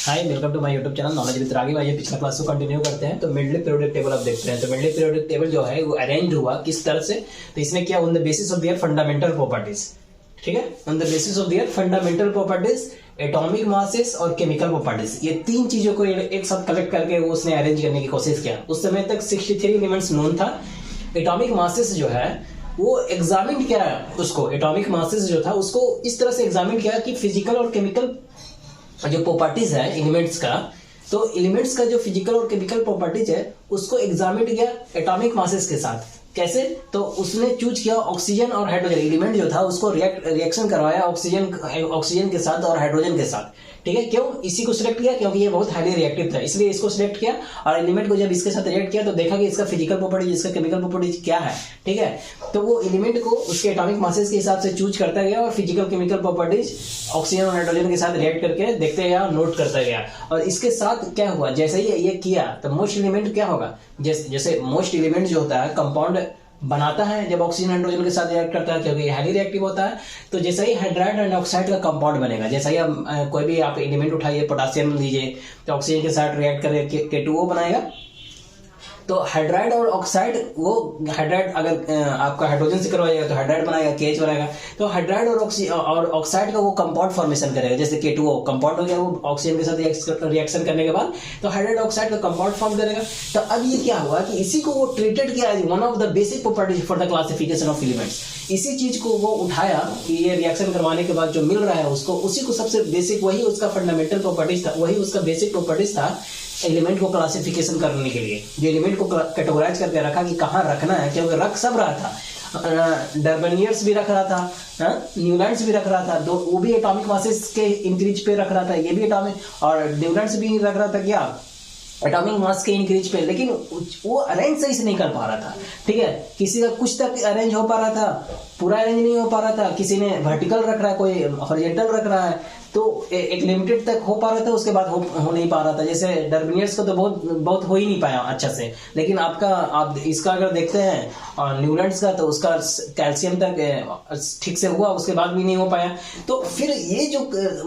Hi, welcome to my YouTube channel knowledge with Raghav. आइए पिछला class को कंटिन्यू करते हैं। तो मिडले पीरियोडिक टेबल अब देखते हैं। तो मिडले पीरियोडिक टेबल जो है वो अरेंज हुआ किस तरह से, तो इसमें क्या on the basis of their fundamental properties, ठीक है, on the basis of their fundamental properties, atomic masses और केमिकल प्रॉपर्टीज, ये तीन चीजों को एक साथ कलेक्ट करके वो उसने अरेंज करने की कोशिश किया। उस समय तक 63 एलिमेंट्स नोन था। एटॉमिक मासेस जो है वो एग्जामिन किया, उसको एटॉमिक मासेस जो था उसको इस तरह से एग्जामिन किया कि फिजिकल और केमिकल जो प्रॉपर्टीज है एलिमेंट्स का, तो एलिमेंट्स का जो फिजिकल और केमिकल प्रॉपर्टीज है उसको एग्जामिन किया एटॉमिक मासेस के साथ। कैसे? तो उसने चूज किया ऑक्सीजन और हाइड्रोजन एलिमेंट जो था उसको रिएक्शन करवाया ऑक्सीजन के साथ और हाइड्रोजन के साथ, ठीक है। क्यों इसी को सिलेक्ट किया? क्योंकि ये बहुत हाईली रिएक्टिव था, इसलिए इसको सिलेक्ट किया। और एलिमेंट को जब इसके साथ रिएक्ट किया तो देखा कि इसका फिजिकल प्रॉपर्टीज, इसका केमिकल प्रॉपर्टीज क्या है, ठीक है। तो वो एलिमेंट को उसके एटॉमिक मासेस के हिसाब से चूज करता गया और फिजिकल केमिकल प्रॉपर्टीज ऑक्सीजन और हाइड्रोजन के साथ रिएक्ट करके देखते गया, नोट करता गया। और इसके साथ क्या हुआ, जैसे ही ये किया तो मोस्ट एलिमेंट क्या होगा, जैसे मोस्ट एलिमेंट जो होता है कंपाउंड बनाता है जब ऑक्सीजन हाइड्रोजन के साथ रिएक्ट करता है, क्योंकि हाईली रिएक्टिव होता है। तो जैसे ही हाइड्राइड एंड ऑक्साइड का कंपाउंड बनेगा, जैसा ही कोई भी आप एलिमेंट उठाइए, पोटेशियम लीजिए तो ऑक्सीजन के साथ रिएक्ट करके K2O बनाएगा। तो हाइड्राइड और ऑक्साइड, वो हाइड्राइड अगर आपका हाइड्रोजन से करवाएगा तो हाइड्राइड बनाएगा, KH बनाएगा। तो हाइड्राइड और ऑक्साइड का वो कंपाउंड फॉर्मेशन करेगा। जैसे K2O कंपाउंड हो गया, वो ऑक्सीजन के साथ रिएक्शन करने के बाद तो हाइड्राइड ऑक्साइड का कंपाउंड फॉर्म करेगा। तो अब ये क्या हुआ कि इसी को वो ट्रीटेड किया as one of the basic properties for the classification of elements. इसी चीज को वो उठाया कि ये रिएक्शन करवाने के बाद जो मिल रहा है उसको, उसी को सबसे बेसिक, वही उसका फंडामेंटल प्रॉपर्टीज था, वही उसका बेसिक प्रॉपर्टीज था एलिमेंट को क्लासिफिकेशन करने के लिए। जो एलिमेंट को कैटेगराइज करके रखा कि कहाँ रखना है, क्योंकि रख सब रहा था। डर्बनियर्स भी रख रहा था, न्यूलैंड्स भी रख रहा था, दो वो भी एटॉमिक मासेस के इंक्रीज पे रख रहा था, ये भी एटॉमिक, और न्यूलैंड्स भी रख रहा था क्या, एटॉमिक मास के इंक्रीज पे। लेकिन वो अरेंज सही से नहीं कर पा रहा था, ठीक है। किसी का कुछ तक अरेंज हो पा रहा था, पूरा अरेंज नहीं हो पा रहा था। किसी ने वर्टिकल रख रहा है, कोई हॉरिजॉन्टल रख रहा है, तो एक लिमिटेड तक हो पा रहा था, उसके बाद हो नहीं पा रहा था। जैसे डर्बिनियर्स को तो बहुत हो ही नहीं पाया अच्छा से। लेकिन आप इसका अगर देखते हैं और न्यूलैंड्स का, तो उसका कैल्शियम तक ठीक से हुआ, उसके बाद भी नहीं हो पाया। तो फिर ये जो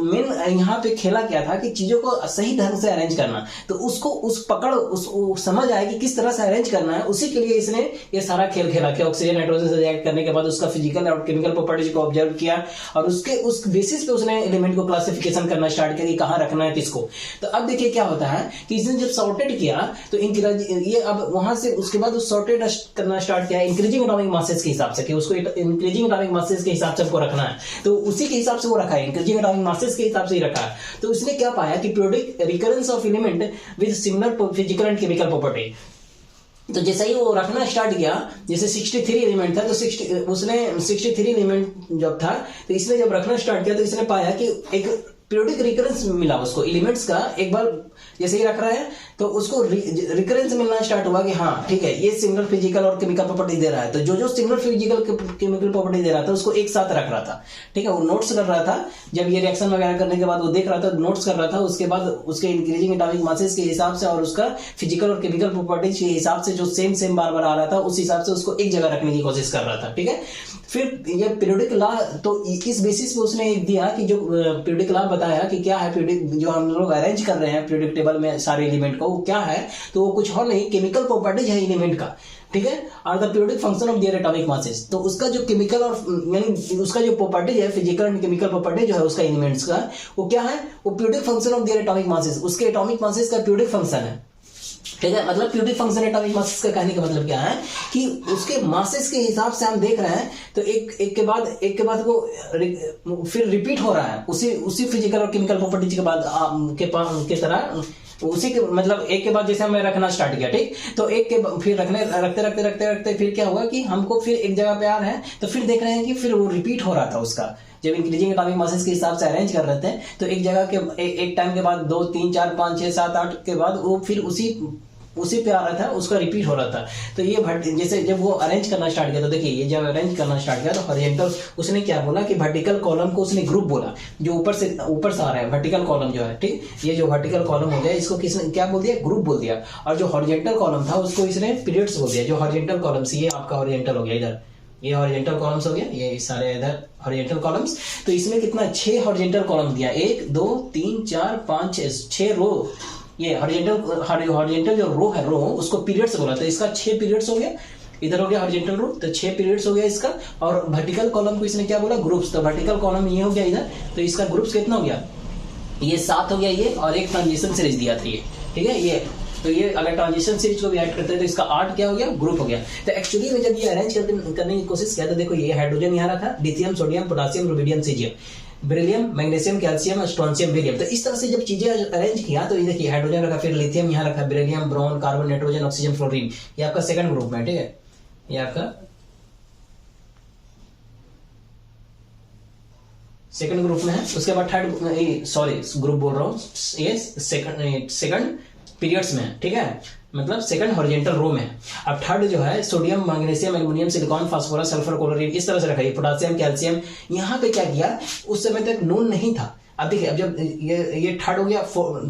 मेन यहाँ पे खेला क्या था कि चीजों को सही ढंग से अरेंज करना, तो उसको समझ आए कि किस तरह से अरेंज करना है। उसी के लिए इसने ये सारा खेल खेला कि ऑक्सीजन हाइड्रोजन से रिएक्ट करने के बाद उसका फिजिकल और केमिकल प्रॉपर्टीज को ऑब्जर्व किया, और उस बेसिस पे उसने एलिमेंट को क्लासिफिकेशन करना स्टार्ट किया कि कहां रखना है किसको। तो अब देखिए क्या होता है कि इसने जब सॉर्टेड किया तो ये अब वहां से उसके बाद उस सॉर्टेड करना स्टार्ट किया इंक्रीजिंग एटॉमिक मासेस के हिसाब से, कि उसको इंक्रीजिंग एटॉमिक मासेस के हिसाब से हमको रखना है। तो उसी के हिसाब से वो रखा है, इंक्रीजिंग एटॉमिक मासेस के हिसाब से ही रखा है। तो उसने क्या पाया कि periodic recurrence of element with similar physical and chemical property. तो जैसे ही वो रखना स्टार्ट किया, जैसे 63 एलिमेंट था, तो उसने 63 एलिमेंट जब था, तो इसने जब रखना स्टार्ट किया तो इसने पाया कि एक पीरियोडिक रिकरेंस मिला उसको एलिमेंट्स का। एक बार जैसे ही रख रहा है तो उसको रिकरेंस मिलना स्टार्ट हुआ कि हाँ ठीक है, ये सिमिलर फिजिकल और केमिकल प्रॉपर्टी दे रहा है। तो जो सिमिलर फिजिकल केमिकल प्रॉपर्टी दे रहा था उसको एक साथ रख रहा था, ठीक है। वो नोट्स कर रहा था, जब ये रिएक्शन वगैरह करने के बाद वो देख रहा था, नोट्स कर रहा था। उसके बाद उसके इंक्रीजिंग एटॉमिक मासेस के हिसाब से और उसका फिजिकल और केमिकल प्रॉपर्टीज के हिसाब से जो सेम बार बार आ रहा था, उस हिसाब से उसको एक जगह रखने की कोशिश कर रहा था, ठीक है। फिर ये पीरियोडिक लॉ, तो इस बेसिस पे उसने दिया कि जो पीरियोडिक लॉ बताया कि क्या है पीरियोडिक, जो हम लोग अरेंज कर रहे हैं पीरियोडिक टेबल में सारे एलिमेंट को, वो क्या है, तो वो कुछ और नहीं, केमिकल प्रॉपर्टीज है एलिमेंट का, ठीक है। और the periodic function of their atomic masses, तो उसका जो केमिकल और यानी उसका जो प्रॉपर्टीज है, फिजिकल एंड केमिकल प्रॉपर्टी जो है उसका एलिमेंट्स का, वो क्या है, वो periodic function of their atomic masses, उसके एटॉमिक मासेस का पीरियोडिक फंक्शन है, ठीक है। मतलब पीरियोडिक फंक्शन एटॉमिक मासेस का कहने का मतलब क्या है कि उसके मासेस के हिसाब से हम देख रहे हैं, तो एक के बाद वो फिर रिपीट हो रहा है उसी फिजिकल और केमिकल प्रॉपर्टीज के बाद के तरह, उसी के मतलब एक के बाद जैसे हमें रखना स्टार्ट किया, ठीक। तो एक के फिर रखते फिर क्या हुआ कि हमको फिर एक जगह पे आ रहे हैं, तो फिर देख रहे हैं कि फिर वो रिपीट हो रहा था उसका। जब इंक्रीजिंग एटॉमिक मासेस के हिसाब से अरेंज कर रहे थे, तो एक जगह के एक टाइम के बाद 2 3 4 5 6 7 8 के बाद वो फिर उसी पे आ रहा था, उसका रिपीट हो रहा था। तो ये जैसे जब वो अरेंज करना स्टार्ट किया, तो देखिए ये जब अरेंज करना स्टार्ट किया तो हॉरिजॉन्टल उसने क्या बोला कि वर्टिकल कॉलम को उसने ग्रुप बोला, जो ऊपर से आ रहा है वर्टिकल कॉलम जो है, ठीक। ये जो वर्टिकल कॉलम हो गया इसको किसने क्या बोल दिया, ग्रुप बोल दिया। और जो हॉरिजॉन्टल कॉलम था उसको इसने पीरियड्स बोल दिया। जो हॉरिजॉन्टल कॉलम, ये आपका हॉरिजॉन्टल हो गया इधर, ये हॉरिजॉन्टल कॉलम्स हो गया, ये सारे इधर हॉरिजॉन्टल कॉलम्स। तो इसमें कितना 6 हॉरिजॉन्टल कॉलम दिया, 1 2 3 4 5 6 रो। ये हॉरिजॉन्टल जो रो है, रो उसको पीरियड्स बोला, तो इसका 6 पीरियड्स हो गया। इधर हो गया हॉरिजॉन्टल रो, तो 6 पीरियड्स हो गया इसका। और वर्टिकल कॉलम को इसने क्या बोला, ग्रुप्स। तो वर्टिकल कॉलम ये हो गया इधर, तो इसका ग्रुप्स कितना हो गया, ये 7 हो गया ये, और एक ट्रांजिशन सीरीज दिया था ये, ठीक है ये। तो ये अगर ट्रांजिशन सीरीज को भी ऐड करते हैं तो इसका 8 क्या हो गया, ग्रुप हो गया। तो एक्चुअली में जब ये अरेंज करने की कोशिश किया तो देखो ये हाइड्रोजन यहाँ रखा, lithium, sodium, potassium, rubidium, caesium, beryllium, magnesium, calcium, strontium, barium. तो इस तरह से जब चीजें अरेंज किया तो ये देखिए हाइड्रोजन रखा, फिर लिथियम यहाँ रखा, beryllium, boron, carbon, nitrogen, oxygen, fluorine, ये आपका सेकंड ग्रुप में, ठीक है, ये आपका सेकंड ग्रुप में है। उसके बाद थर्ड, सॉरी ग्रुप बोल रहा हूँ, ये सेकंड पीरियड्स में है, ठीक है, मतलब सेकंड हॉरिजॉन्टल रो में। अब थर्ड जो है sodium, magnesium, aluminium, silicon, phosphorus, sulphur, chlorine, इस तरह से रखा है। पोटासियम, कैल्शियम, यहाँ पे क्या किया, उस समय तक नोन नहीं था। अब देखिए, अब जब ये थर्ड हो गया,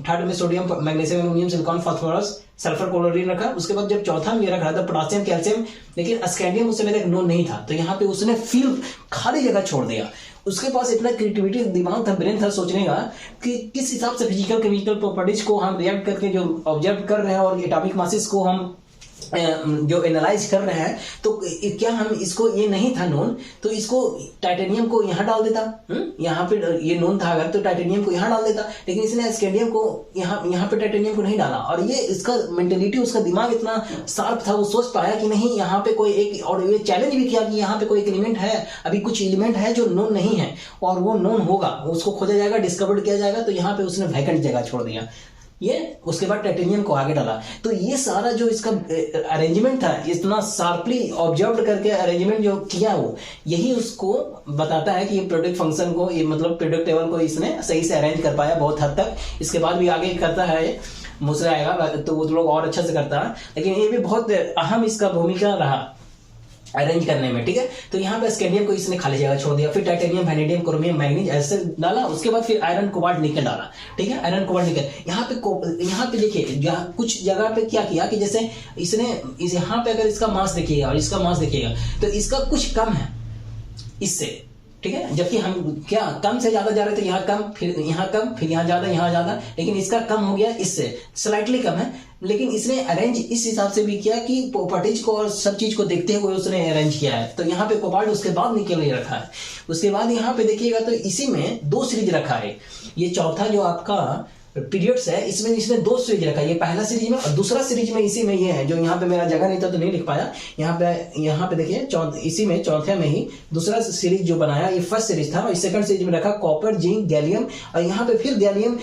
थर्ड में sodium, magnesium, aluminium, silicon, phosphorus, sulphur, chlorine रखा। उसके बाद जब चौथा में रख रहा था पोटासियम, कैल्शियम, लेकिन स्कैंडियम उस समय तक नोन नहीं था, तो यहाँ पे उसने फिल खाली जगह छोड़ दिया। उसके पास इतना क्रिएटिविटी दिमाग था, ब्रेन था सोचने का कि किस हिसाब से फिजिकल केमिकल प्रॉपर्टीज को हम रिएक्ट करके जो ऑब्जर्व कर रहे हैं और एटॉमिक मासेस को हम जो एनालाइज कर रहे हैं, तो क्या हम इसको, ये नहीं था नोन, तो इसको टाइटेनियम को यहाँ डाल देता, यहाँ पे ये नोन था अगर, तो टाइटेनियम को यहाँ डाल देता, लेकिन इसने स्कैंडियम को यहाँ पे टाइटेनियम को नहीं डाला। और ये इसका मेंटेलिटी, उसका दिमाग इतना शार्प था, वो सोच पाया कि नहीं यहाँ पे कोई एक, और ये चैलेंज भी किया कि यहाँ पे कोई एक एलिमेंट है, अभी कुछ एलिमेंट है जो नोन नहीं है और वो नोन होगा, उसको खोजा जाएगा, डिस्कवर किया जाएगा। तो यहाँ पे उसने वैकेंट जगह छोड़ दिया ये। उसके बाद टाइटेनियम को आगे डाला। तो ये सारा जो इसका अरेंजमेंट था, इतना शार्पली ऑब्जर्व करके अरेंजमेंट जो किया, वो यही उसको बताता है कि ये प्रोडक्ट फंक्शन को, ये मतलब प्रोडक्ट टेबल को इसने सही से अरेंज कर पाया बहुत हद तक। इसके बाद भी आगे करता है, मुझसे आएगा तो वो लोग और अच्छा से करता है, लेकिन ये भी बहुत अहम इसका भूमिका रहा अरेंज करने में, ठीक है। तो यहाँ पे स्कैंडियम को इसने खाली जगह छोड़ दिया, फिर टाइटेनियम, वैनेडियम, क्रोमियम, मैग्नीज ऐसे डाला। उसके बाद फिर आयरन, कोबाल्ट, निकल डाला, ठीक है, आयरन, कोबाल्ट, निकल। यहाँ पे देखिए कुछ जगह पे क्या किया कि जैसे इसने यहाँ पे अगर इसका मास देखिएगा और इसका मास देखिएगा तो इसका कुछ कम है इससे, ठीक है, जबकि हम क्या कम से ज्यादा जा रहे थे, यहाँ कम, फिर यहाँ कम, फिर यहाँ ज्यादा, लेकिन इसका कम हो गया, इससे स्लाइटली कम है। लेकिन इसने अरेंज इस हिसाब से भी किया कि प्रॉपर्टीज को और सब चीज को देखते हुए उसने अरेंज किया है। तो यहाँ पे कोबाल्ट, उसके बाद निकल ही रखा है। उसके बाद यहाँ पे देखिएगा तो इसी में 2 सीरीज रखा है। ये चौथा जो आपका पीरियड्स है, इसमें इसने 2 सीरीज रखा है, ये पहला सीरीज में और दूसरा सीरीज में इसी में ये है, जो यहाँ पे मेरा जगह नहीं था तो नहीं लिख पाया। यहाँ पे देखिए इसी में चौथे में ही दूसरा सीरीज जो बनाया, ये फर्स्ट सीरीज था, और सेकंड सीरीज में रखा कॉपर, जिंक, गैलियम, और यहाँ पे फिर गैलियम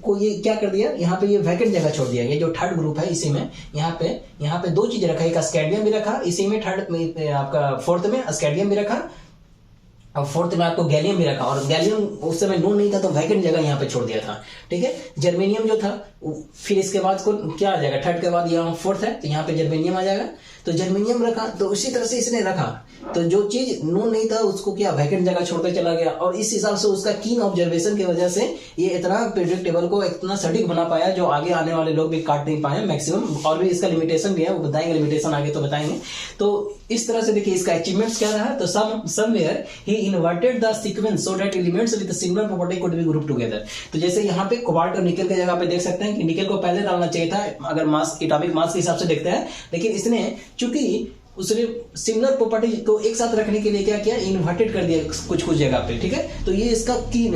को ये क्या कर दिया, यहाँ पे ये वैकेंट जगह छोड़ दिया। ये जो थर्ड ग्रुप है इसी में यहाँ पे 2 चीजें रखा, एक स्कैंडियम भी रखा इसी में, थर्ड में आपका फोर्थ में स्कैंडियम भी रखा, और फोर्थ में आपको गैलियम भी रखा। और गैलियम उस समय नोन नहीं था तो वैकेंट जगह यहाँ पे छोड़ दिया था, ठीक है। जर्मेनियम जो था, फिर इसके बाद को क्या आ जाएगा, थर्ड के बाद यहाँ फोर्थ है तो यहाँ पे जर्मेनियम आ जाएगा, तो जर्मेनियम रखा। तो उसी तरह से इसने रखा, तो जो चीज नोन नहीं था उसको क्या वैकेंट जगह छोड़ते चला गया। और इस हिसाब से उसका कीन ऑब्जर्वेशन की वजह से ये इतना पीरियड टेबल को इतना सटीक बना पाया, जो आगे आने वाले लोग भी काट नहीं पाए मैक्सिमम। और भी इसका लिमिटेशन भी है, वो बताएंगे, लिमिटेशन आगे तो बताएंगे। तो इस तरह से देखिए इसका अचीवमेंट्स क्या रहा। तो somewhere he inverted the sequence so that elements with similar property could be group together. तो जैसे यहाँ पे कोबाल्ट और निकल की जगह पे देख सकते हैं कि निकल को पहले डालना चाहिए था अगर मास, एटॉमिक मास के हिसाब से देखते हैं, लेकिन इसने चूंकि उसने सिमिलर प्रॉपर्टी को एक साथ रखने के लिए क्या किया, इन्वर्टेड कर दिया कुछ जगह पे, ठीक है। तो ये इसका की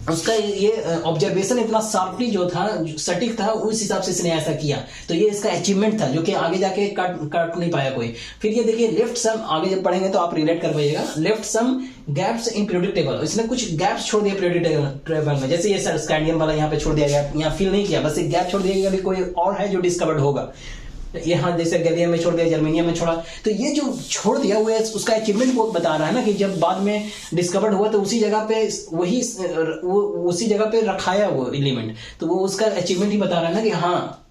उसका ये ऑब्जर्वेशन इतना शार्पली जो था, सटीक था, उस हिसाब से इसने ऐसा किया। तो ये इसका अचीवमेंट था जो कि आगे जाके काट नहीं पाया कोई। फिर ये देखिए लेफ्ट सम, आगे जब पढ़ेंगे तो आप रिलेट कर पाइएगा, left some gaps in periodic table. इसने कुछ गैप्स छोड़ दिया पीरियोडिक टेबल में, जैसे ये स्कैंडियम वाला यहाँ पे छोड़ दिया गया, यहाँ फिल नहीं किया, बस एक गैप छोड़ दिया गया, कोई और है जो डिस्कवर्ड होगा। यहाँ जैसे गैलियम में छोड़ दिया, जर्मेनियम में छोड़ा, तो ये जो छोड़ दिया वो उसका अचीवमेंट को बता रहा है ना, कि जब बाद में डिस्कवर्ड हुआ तो उसी जगह पे उसी जगह पे रखाया वो एलिमेंट, तो वो उसका अचीवमेंट ही बता रहा है ना कि हाँ,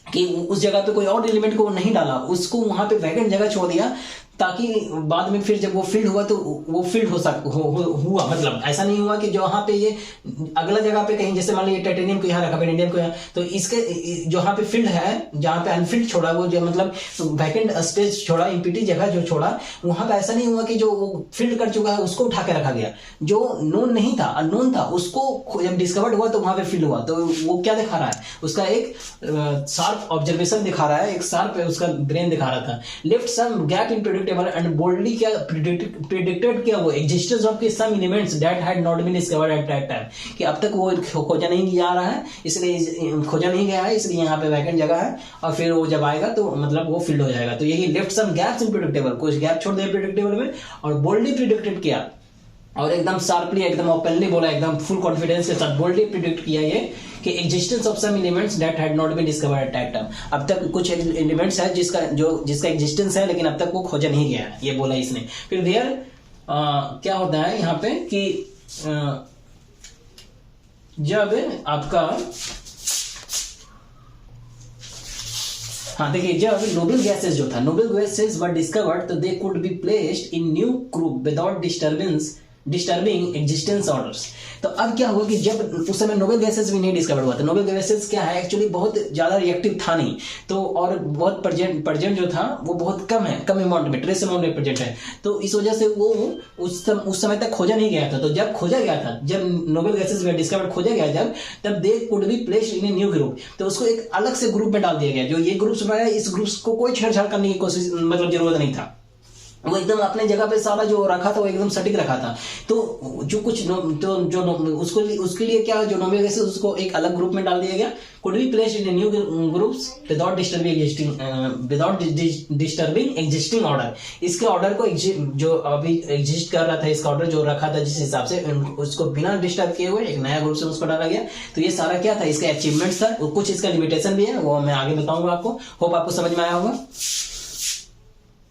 कि उस जगह पे कोई और एलिमेंट को नहीं डाला, उसको वहां पे वैकेंट जगह छोड़ दिया, ताकि बाद में फिर जब वो फील्ड हुआ तो वो फील्ड हुआ, मतलब ऐसा नहीं हुआ कि जो वहां पे ये अगला जगह पे कहीं, जैसे मान लीजिए टाइटेनियम को यहाँ रखा, वेनेडियम को यहाँ, तो इसके जहाँ पे फील्ड है, जहाँ पे अनफील्ड छोड़ा, वो जो मतलब वैकेंट स्पेस छोड़ा, इम्पिटी जगह जो छोड़ा, वहां पे ऐसा नहीं हुआ कि जो वो फील्ड कर चुका है उसको उठा के रखा गया, जो नोन नहीं था, अननोन था, उसको जब डिस्कवर्ड हुआ तो वहां पे फील्ड हुआ। तो वो क्या दिखा रहा है, उसका एक शार्प ऑब्जर्वेशन दिखा रहा है, एक शार्प उसका ब्रेन दिखा रहा था। Left some gap in predictable and boldly क्या प्रिडिक्टेड किया वो existence of some elements that had not been discovered at that time, कि अब तक वो खोजा नहीं जा रहा है, इसलिए खोजा नहीं गया है, इसलिए यहाँ पे वैकेंट जगह है, और फिर वो जब आएगा तो मतलब वो फील्ड हो जाएगा। तो यही left some gaps in predictable, कुछ गैप छोड़ दिया प्रेडिक्टेबल में, और बोल्डली प्रिडिक्टेड किया, और एकदम शार्पली, एकदम ओपनली बोला, एकदम फुल कॉन्फिडेंस के साथ बोल्डली प्रिडिक्ट किया ये कि existence of some elements that had not been discovered at that time, अब तक कुछ एलिमेंट्स है जिसका एग्जिस्टेंस है लेकिन अब तक वो खोजा नहीं गया है, ये बोला इसने। फिर देयर क्या होता है यहाँ पे कि जब आपका, हाँ देखिए, जब नोबल गैसेस जो था, नोबल गैसेस वर डिस्कवर्ड, तो they could be placed in new group without disturbing existence orders. तो अब क्या हुआ कि जब उस समय नोबल गैसेस भी नहीं डिस्कवर हुआ था, नोबल गैसेस क्या है एक्चुअली बहुत ज्यादा रिएक्टिव था नहीं, तो और बहुत प्रेजेंट जो था वो बहुत कम है, कम अमाउंट में, ट्रेस अमाउंट में प्रेजेंट है, तो इस वजह से वो उस समय तक खोजा नहीं गया था। तो जब खोजा गया था, जब नोबल गैसेस डिस्कवर खोजा गया जब, तब they could be placed in a new group, तो उसको एक अलग से ग्रुप में डाल दिया गया। जो ये ग्रुप्स बनाया, इस ग्रुप्स को कोई छेड़छाड़ करने की कोशिश, मतलब जरूरत नहीं था, वो एकदम अपने जगह पे सारा जो रखा था वो एकदम सटीक रखा था। तो जो कुछ जो उसके लिए क्या, जो नोबल गैसेस उसको एक अलग ग्रुप में डाल दिया गया, could be placed in new groups without disturbing existing order. इसके ऑर्डर को जो अभी एग्जिस्ट कर रहा था, इसका ऑर्डर जो रखा था जिस हिसाब से, उसको बिना डिस्टर्ब किए हुए एक नया ग्रुप से उसको डाला गया। तो ये सारा क्या था, इसका अचीवमेंट्स था, कुछ इसका लिमिटेशन भी है, वो मैं आगे बताऊंगा आपको। होप आपको समझ में आया होगा।